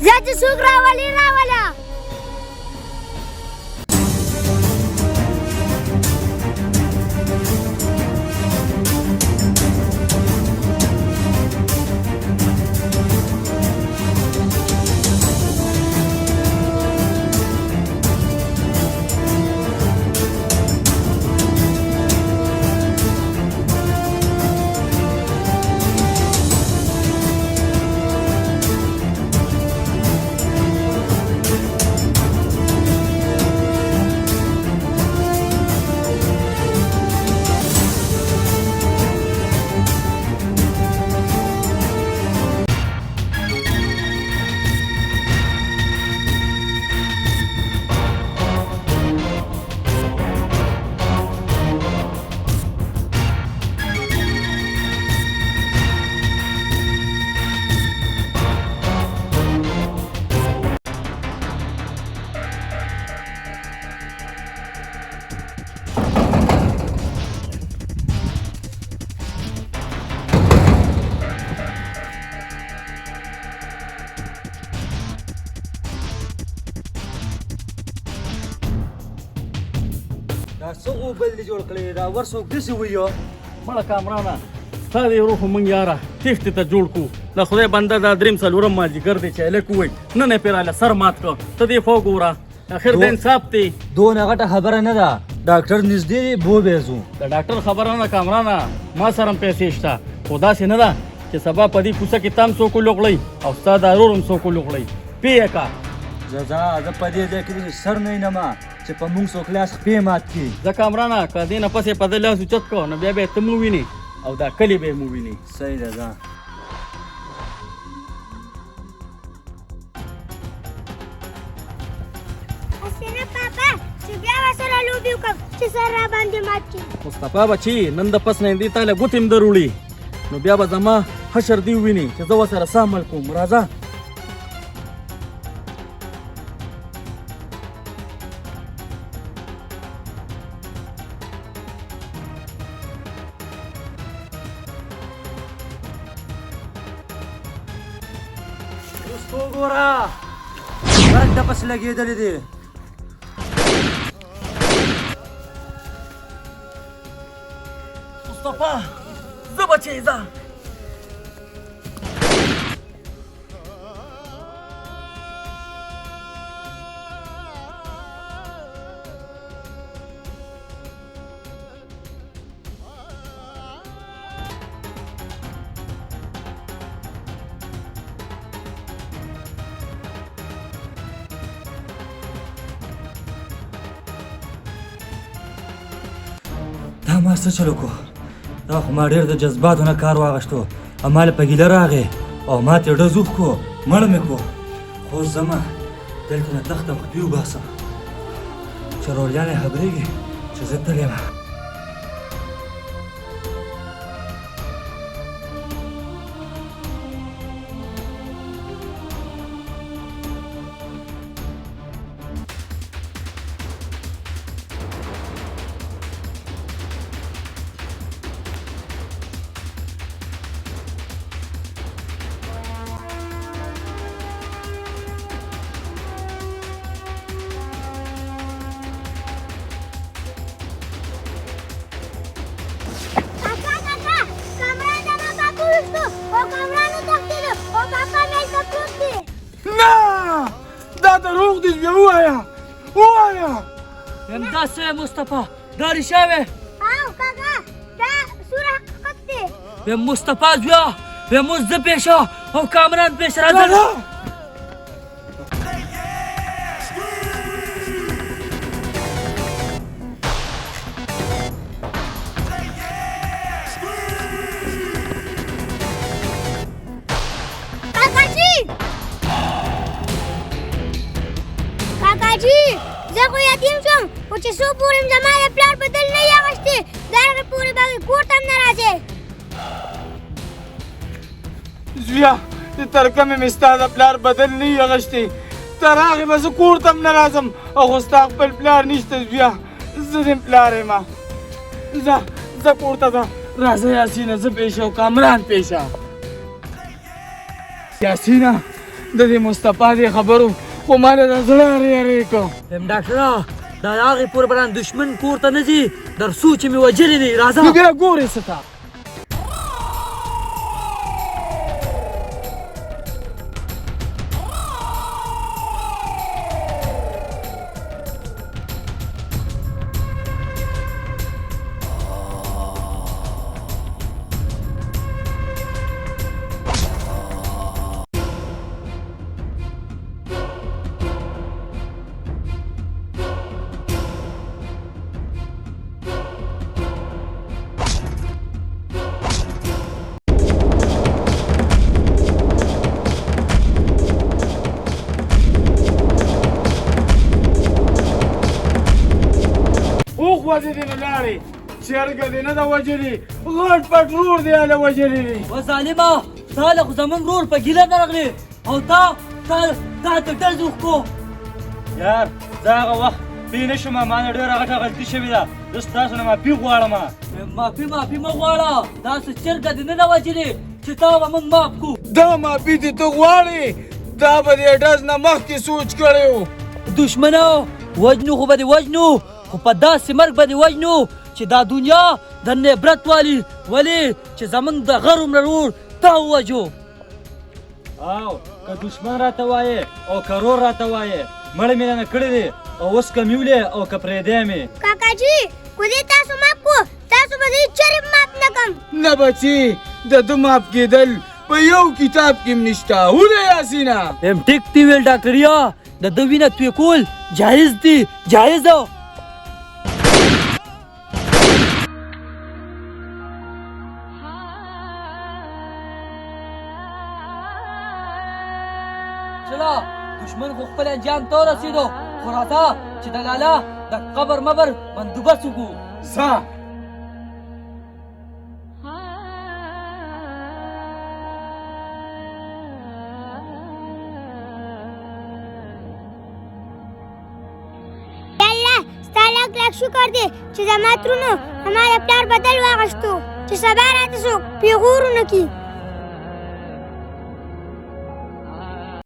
ځه چې څوک راولي راوله. دا څه غوبل دي جوړ کړی دا ور څوک داسې ویو مړه کامرانه ستا دې ورو خو موږ یاره تېښتې ته جوړ کړو د خدای بنده دا درېیم څلورم مازدیګر دی چې هلک ووایي نن یې پرې راله سر مات کړ ته دې خو ګوره اخر د انصاف دی دونه غټه خبره نه ده ډاکټر نږدې دی بو به ځو د ډاکټر خبره نه کامرانه ما سره هم پیسې شته خو داسې نه ده چې سبا په دې کوڅه کې تا هم څوک ولوغړی او ستا د ورور هم څوک ولوغړی پوهېږه که زه په دې ځای کې سر نه ینمه چې په موږ څوک لاس خپې مات کړي زه کامرانه که دې نه پسې په ده لاس اوچت کړو نو بیا به یې ته مو وینې او دا کلي به یې مو وینې صحیح ده ځه حسینه پاپا چې بیا ورسره لوبې وکړم چې سر را باندې مات کړي. مصطفی بچي نن د پس نه دې تاله ګوتې هم دروړي نو بیا به زما حشر دی ویني چې زه ورسره څه عمل کوم راځه اوس وګوره مرګ د پسې لګېدلی دی مصطفی زه بچی ځه دا ما څه چل وکړو دا خو ما ډېر د جذباتو نه کار واخیستو اما په ګیله راغی او ما ترې ډز وکړو مړ مې کړو خو اوس ځمه دلته نه تخته خپې وباسم چې روریانې خبرېږي چې زه تللی یم دا دروغ دي بیا ووایه همداسې مصطفی دا رښتیا وې او کاکا دا سور حقیقت دی. وې مصطفی زویا وې موږ زه پیشه او کامران پیش راځه کاکاجي زه خو یتیم شوم خو چې څو پورې م زما د پلار بدل نه یې اخیستې د هغې پورې به کور ته هم نه راځې. زویا د ترکمې مې ستا د پلار بدل نه وي اخیستی تر هغې به زه کور ته هم نه راځم او خو ستا خپل پلار نشته زویا زه دې پلار یم ځه کور ته ځه راځه یاسینه زه پیشه او کامران پیشه یاسینه د دې مصطفی دې خبرو خو ما له زړه اړې کو هم ډاکټره دا هغې پورې به دشمن کور ته نه ځي در څو چې مې وجلې دي راځه نو بیا ګورې څه ته اوخوا دې نه لاړې چرګه دې نه ده وجلې غټ پټ رور دې هله وجلې دي و ظالمه تا له خو زموږ رور په ګیله نه راغلې او تا ته ډز وښکو یار زه هغه وخت پوه نه شوم ما نه ډېره غټه غلطي شوې ده زه ستاسو نه معافي غواړم معافي مه غواړه داسې چرګه دې نه ده وجلې چې تا به موږ معاف کړو دا معافي دې ته غواړې دا به دې ډز نه مخکې سوچ کړی و دشمنه وجنو خو به دې وجنو خو په داسې مرګ به دې وجنو چې دا دنیا درنه عبرت والي ولې چې زموږ د غر عمره رور تا ووجو او که دشمن راته وایې او که رور راته وایې مړه مې نه کړی دی او اوس که مې ولې او که پرېږدی مې کاکاجي کو دې تاسو معاف کو تاسو به دې چرې معاف نه کم نه بچي د ده معاف کېدل په یو کتاب کې هم نشته ونه یاسینه هم ټیک دی ویل ډاکټریا د ده وینه توی کول جایز دی جایز ده چلا دشمن خو خپل انجام ته ورسېدو خو راځه چې د لالا د قبر مبر بندوبست وکړو ځه الله ستا لاک شکر دی چې زما ترونو هماغه پلار بدل واغشتو چې سبا راته څوک پیغور ونه کړي